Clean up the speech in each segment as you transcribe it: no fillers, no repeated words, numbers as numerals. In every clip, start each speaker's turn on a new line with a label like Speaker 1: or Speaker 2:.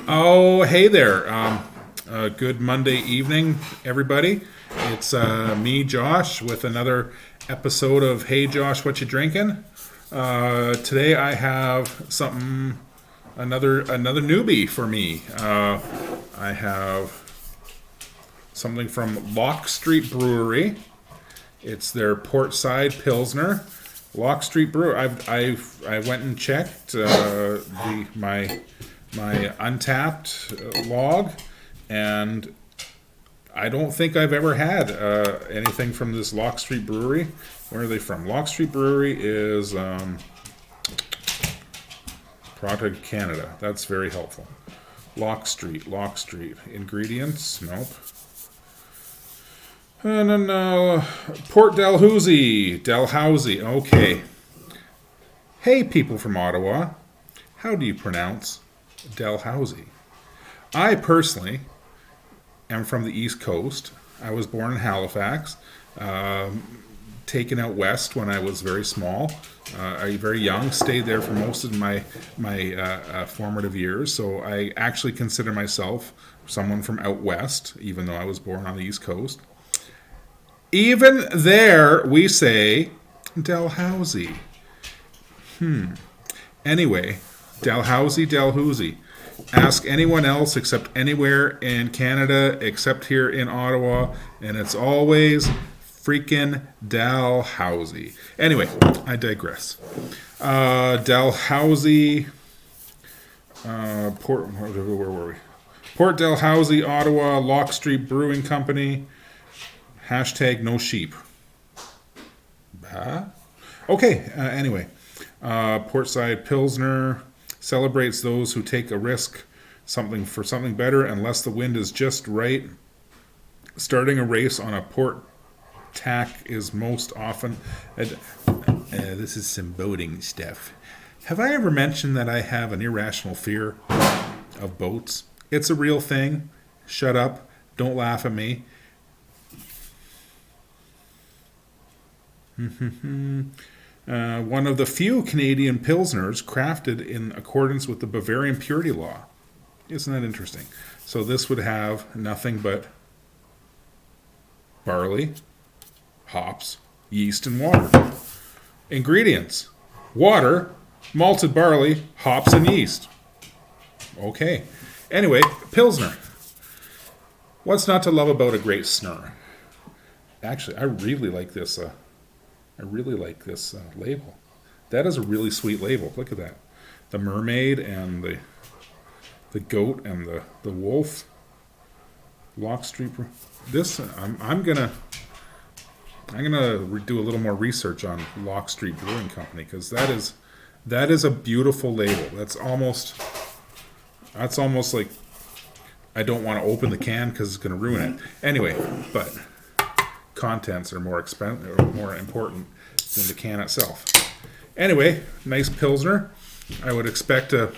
Speaker 1: Oh, hey there. Good Monday evening, everybody. It's me, Josh, with another episode of Hey Josh, What You Drinking? Today I have another newbie for me. I have something from Lock Street Brewery. It's their Portside Pilsner. Lock Street Brewery. I went and checked my Untapped log, and I don't think I've ever had anything from this Lock Street Brewery. Where are they from? Lock Street Brewery is Product Canada. That's very helpful. Lock Street. Ingredients? Nope. No. Port Dalhousie. Okay. Hey, people from Ottawa. How do you pronounce Dalhousie? I personally am from the East Coast. I was born in Halifax, taken out west when I was very small, very young, stayed there for most of my formative years, so I actually consider myself someone from out west, even though I was born on the East Coast. Even there, we say Dalhousie. Anyway, Dalhousie. Ask anyone else except anywhere in Canada except here in Ottawa, and it's always freaking Dalhousie. Anyway, I digress. Dalhousie, where were we? Port Dalhousie, Ottawa, Lock Street Brewing Company. Hashtag no sheep. Okay, anyway. Portside Pilsner celebrates those who take a risk, something better, unless the wind is just right. Starting a race on a port tack is most often... this is some boating stuff. Have I ever mentioned that I have an irrational fear of boats? It's a real thing. Shut up. Don't laugh at me. One of the few Canadian Pilsners crafted in accordance with the Bavarian purity law. Isn't that interesting? So this would have nothing but barley, hops, yeast, and water. Ingredients: water, malted barley, hops, and yeast. Okay. Anyway, Pilsner. What's not to love about a great Sner? Actually, I really like this label. That is a really sweet label. Look at that. The mermaid and the goat and the wolf. Lock Street. This I'm gonna do a little more research on Lock Street Brewing Company, because that is a beautiful label. That's almost like I don't want to open the can because it's going to ruin it. Anyway, but contents are more important than the can itself. Anyway, nice Pilsner. I would expect a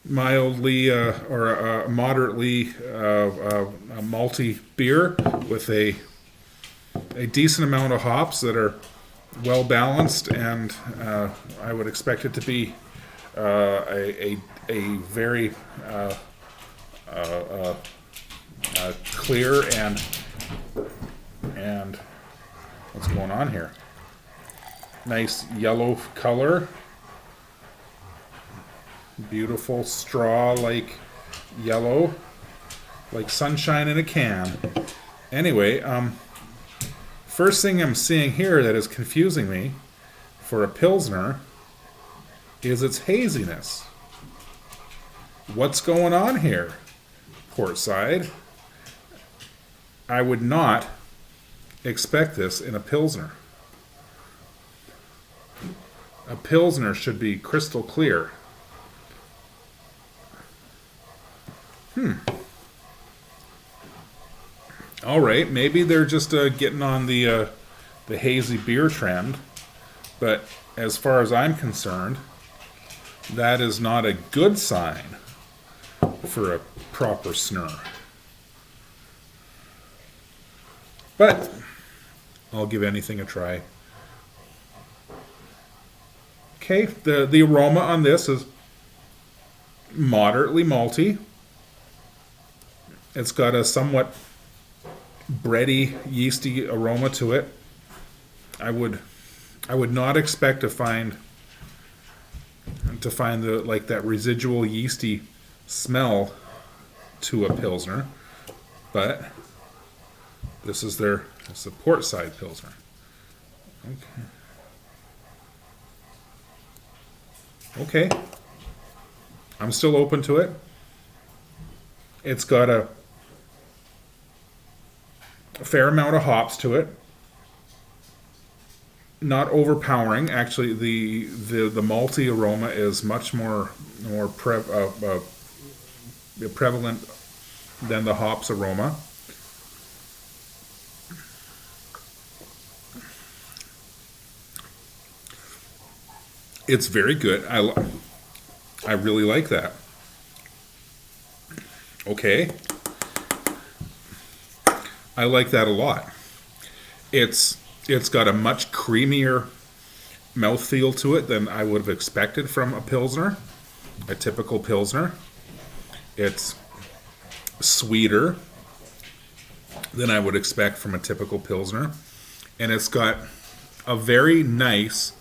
Speaker 1: mildly or a moderately malty beer with a decent amount of hops that are well balanced, and I would expect it to be a very clear and what's going on here? Nice yellow color. Beautiful straw-like yellow. Like sunshine in a can. Anyway, first thing I'm seeing here that is confusing me for a Pilsner is its haziness. What's going on here? Portside. I would not expect this in a Pilsner. A Pilsner should be crystal clear. All right, maybe they're just getting on the hazy beer trend, but as far as I'm concerned, that is not a good sign for a proper Sner. But I'll give anything a try. Okay, the aroma on this is moderately malty. It's got a somewhat bready, yeasty aroma to it. I would not expect to find the like that residual yeasty smell to a Pilsner, but this is the port side Pilsner. Okay. I'm still open to it. It's got a fair amount of hops to it. Not overpowering. Actually, the malty aroma is much more prevalent than the hops aroma. It's very good. I really like that. Okay. I like that a lot. It's got a much creamier mouthfeel to it than I would have expected from a Pilsner, a typical Pilsner. It's sweeter than I would expect from a typical Pilsner. And it's got a very nice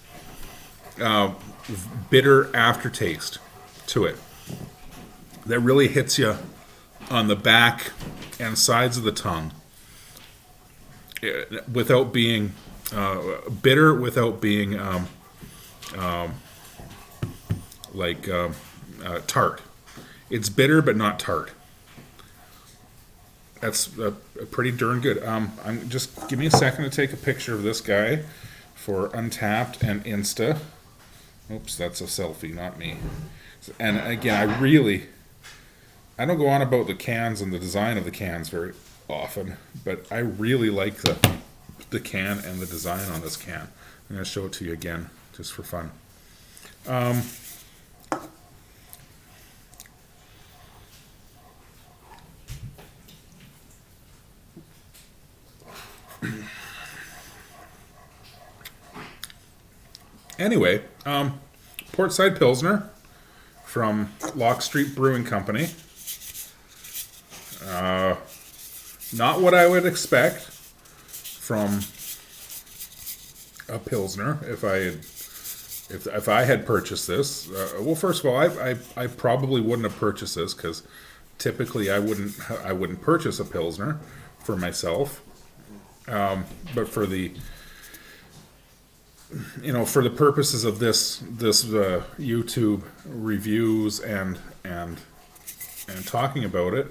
Speaker 1: bitter aftertaste to it that really hits you on the back and sides of the tongue without being bitter, without being tart. It's bitter but not tart. That's pretty darn good. I'm just give me a second to take a picture of this guy for Untapped and Insta. Oops, that's a selfie, not me. And again, I don't go on about the cans and the design of the cans very often, but I really like the can and the design on this can. I'm going to show it to you again, just for fun. Anyway, Portside Pilsner from Lock Street Brewing Company. Not what I would expect from a Pilsner if I had purchased this. Well, first of all, I probably wouldn't have purchased this because typically I wouldn't purchase a Pilsner for myself. But for the purposes of this YouTube reviews and talking about it,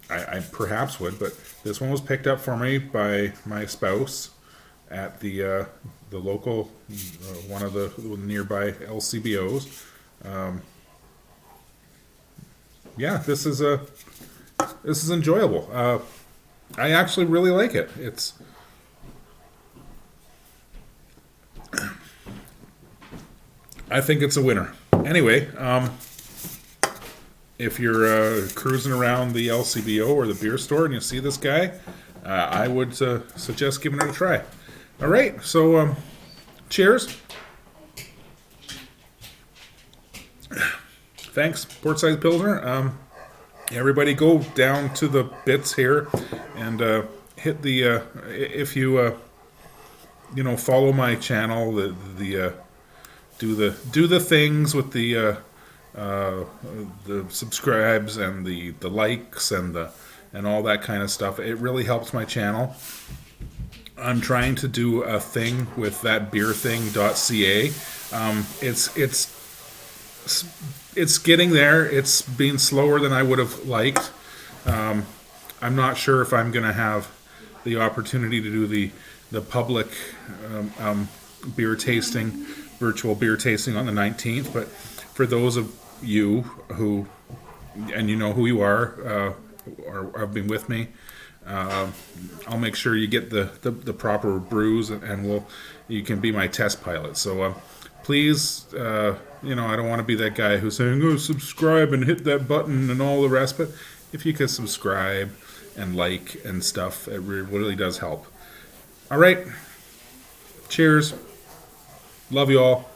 Speaker 1: I perhaps would, but this one was picked up for me by my spouse at the local one of the nearby LCBOs. Yeah, this is enjoyable. I actually really like it. I think it's a winner. Anyway, if you're cruising around the LCBO or the beer store and you see this guy, I would suggest giving it a try. All right, so cheers. Thanks, Portside Pilsner. Everybody go down to the bits here and hit the if you follow my channel, do the things with the subscribes and the likes and all that kind of stuff. It really helps my channel. I'm trying to do a thing with that beerthing.ca. It's getting there. It's been slower than I would have liked. I'm not sure if I'm going to have the opportunity to do the public beer tasting, virtual beer tasting on the 19th. But for those of you who, and you know who you are, or have been with me, I'll make sure you get the proper brews, and you can be my test pilot. So please, I don't want to be that guy who's saying, "Oh, subscribe and hit that button" and all the rest. But if you could subscribe and like and stuff, it really does help. All right, cheers. Love you all.